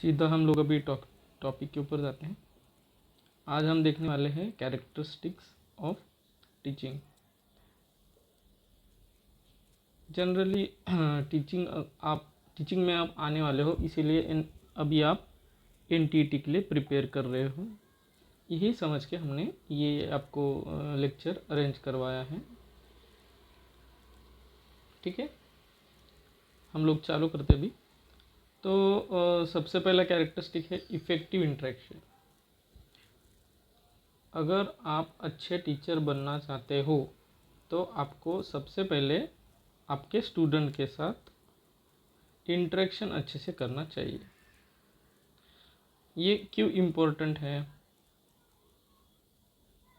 सीधा हम लोग अभी टॉपिक के ऊपर जाते हैं। आज हम देखने वाले हैं characteristics of teaching. Generally teaching में आप आने वाले हो, इसीलिए अभी आप एनटीटी के लिए प्रिपेयर कर रहे हो। यही समझ के हमने ये आपको लेक्चर अरेंज करवाया है। ठीक है, हम लोग चालू करते भी। तो सबसे पहला कैरेक्टरिस्टिक है इफ़ेक्टिव इंटरेक्शन। अगर आप अच्छे टीचर बनना चाहते हो तो आपको सबसे पहले आपके स्टूडेंट के साथ इंटरेक्शन अच्छे से करना चाहिए। ये क्यों इम्पोर्टेंट है?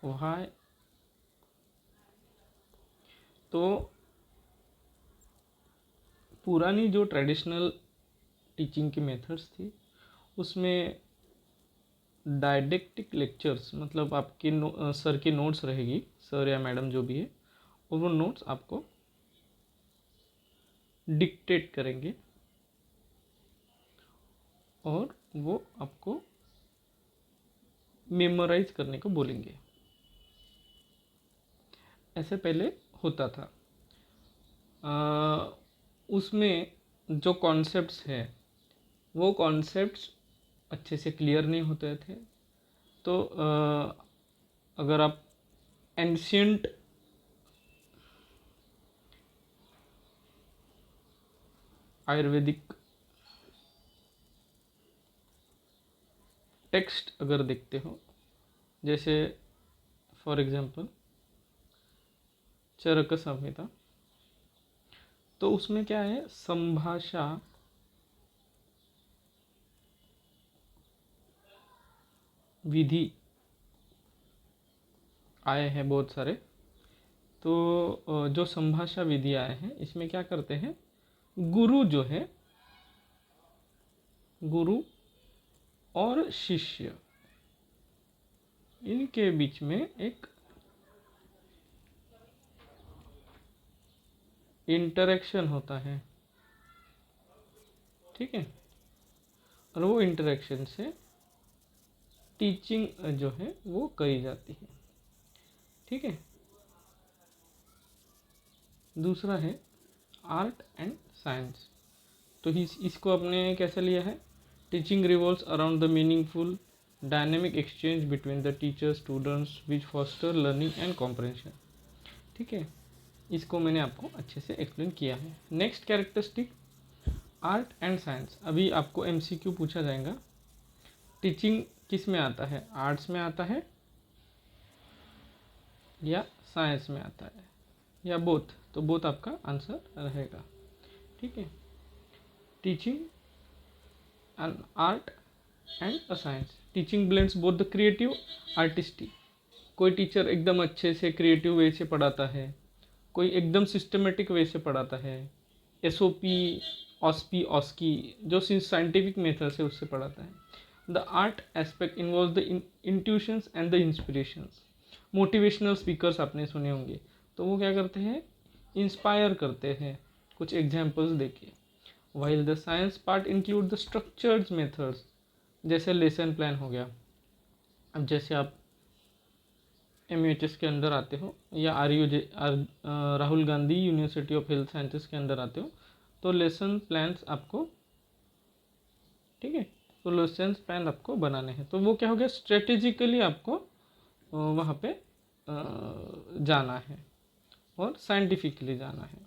व्हाई? तो पुरानी जो ट्रेडिशनल टीचिंग की मेथड्स थी उसमें डायडेक्टिक लेक्चर्स, मतलब आपके सर की नोट्स रहेगी, सर या मैडम जो भी है, और वो नोट्स आपको डिक्टेट करेंगे और वो आपको मेमोराइज करने को बोलेंगे। ऐसे पहले होता था। उसमें जो कॉन्सेप्ट्स हैं वो कॉन्सेप्ट्स अच्छे से क्लियर नहीं होते थे। तो अगर आप एंशियंट आयुर्वेदिक टेक्स्ट अगर देखते हो, जैसे फॉर एग्जांपल चरक संहिता, तो उसमें क्या है, संभाषा विधि आए हैं बहुत सारे। तो जो संभाषा विधि आए हैं इसमें क्या करते हैं, गुरु जो है, गुरु और शिष्य, इनके बीच में एक इंटरेक्शन होता है। ठीक है, और वो इंटरेक्शन से टीचिंग जो है वो करी जाती है। ठीक है, दूसरा है आर्ट एंड साइंस। तो इसको आपने कैसे लिया है, teaching revolves around the meaningful dynamic exchange between the teacher students which foster learning and comprehension. ठीक है, इसको मैंने आपको अच्छे से एक्सप्लेन किया है। Next characteristic art and science. अभी आपको एमसीक्यू पूछा जाएगा, टीचिंग किस में आता है, आर्ट्स में आता है या साइंस में आता है या बोथ? तो बोथ आपका आंसर रहेगा। ठीक है, teaching an art and a science. Teaching blends both the creative artistic. कोई टीचर एकदम अच्छे से क्रिएटिव वे से पढ़ाता है, कोई एकदम सिस्टमेटिक वे से पढ़ाता है, एसओपी ऑस्पी ऑस्की जो साइंटिफिक मेथड से उससे पढ़ाता है। The art aspect involve the intuitions and the inspirations. Motivational speakers आपने सुने होंगे, तो वो क्या करते हैं, इंस्पायर करते हैं कुछ एग्जाम्पल्स देके। While the science part include the structured methods, जैसे लेसन प्लान हो गया। अब जैसे आप MUHS के अंदर आते हो या Rahul Gandhi university of health sciences के अंदर आते हो, तो लेसन प्लान्स आपको, ठीक है, तो लेसन प्लान आपको बनाने हैं। तो वो क्या हो गया, स्ट्रेटेजिकली आपको वहाँ पे जाना है और साइंटिफिकली जाना है,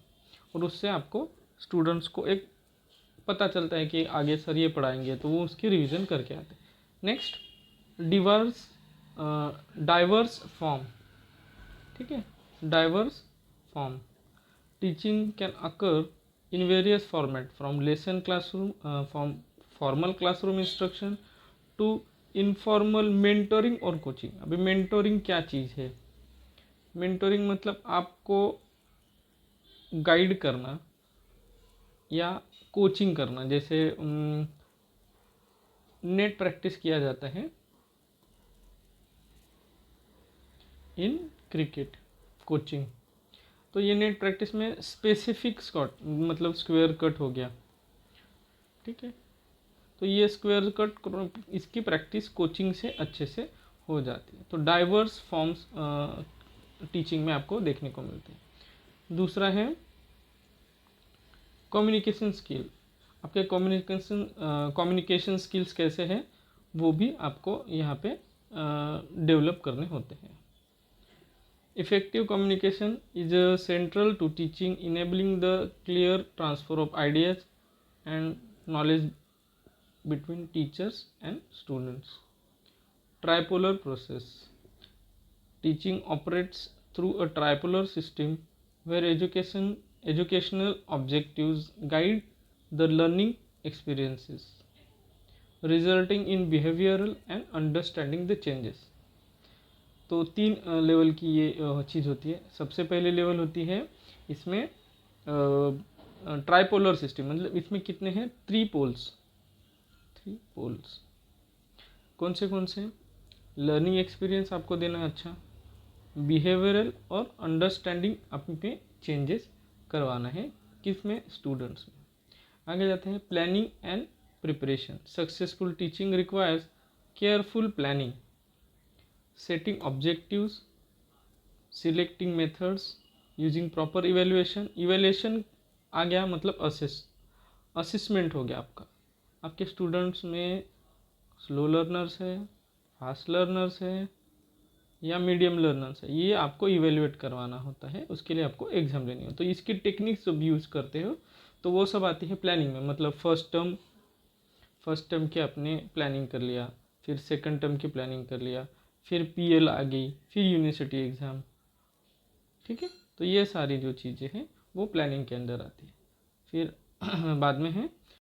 और उससे आपको स्टूडेंट्स को एक पता चलता है कि आगे सर ये पढ़ाएंगे, तो वो उसकी रिवीजन करके आते हैं। Next diverse form. ठीक है, diverse form. Teaching can occur in various format, from lesson classroom, from formal classroom instruction to informal mentoring और कोचिंग। अभी मेंटोरिंग क्या चीज़ है? मेंटोरिंग मतलब आपको गाइड करना या कोचिंग करना। जैसे नेट प्रैक्टिस किया जाता है इन क्रिकेट कोचिंग, तो ये नेट प्रैक्टिस में स्पेसिफिक स्कॉट मतलब स्क्वायर कट हो गया। ठीक है, तो ये स्क्वायर कट इसकी प्रैक्टिस कोचिंग से अच्छे से हो जाती है। तो डाइवर्स फॉर्म्स टीचिंग में आपको देखने को मिलते हैं। दूसरा है कम्युनिकेशन स्किल। आपके कम्युनिकेशन स्किल्स कैसे हैं वो भी आपको यहाँ पे डेवलप करने होते हैं। Effective communication is central to teaching, enabling the clear transfer of ideas and knowledge between teachers and students. Tripolar process. Teaching operates through a tripolar system where educational objectives guide the learning experiences, resulting in behavioral and understanding the changes. तो 3 level की ये चीज़ होती है। सबसे पहले level होती है इसमें ट्राइपोलर सिस्टम, मतलब इसमें कितने हैं 3 पोल्स। कौन से लर्निंग एक्सपीरियंस आपको देना है अच्छा, बिहेवियरल और अंडरस्टैंडिंग अपने चेंजेस करवाना है, किस में, स्टूडेंट्स में। आगे जाते हैं planning and preparation. Successful teaching requires careful planning, setting objectives, selecting methods, using proper evaluation आ गया, मतलब असेसमेंट हो गया आपके स्टूडेंट्स में स्लो लर्नर्स है, फास्ट लर्नर्स है या मीडियम लर्नर्स है, ये आपको इवेल्युएट करवाना होता है। उसके लिए आपको एग्जाम लेनी हो, तो इसकी टेक्निक्स जब यूज़ करते हो तो वो सब आती है प्लानिंग में। मतलब फर्स्ट टर्म की आपने प्लानिंग कर लिया, फिर सेकंड टर्म की प्लानिंग कर लिया, फिर पीएल आ गई, फिर यूनिवर्सिटी एग्ज़ाम, ठीक है। तो ये सारी जो चीज़ें हैं वो प्लानिंग के अंदर आती है। फिर बाद में है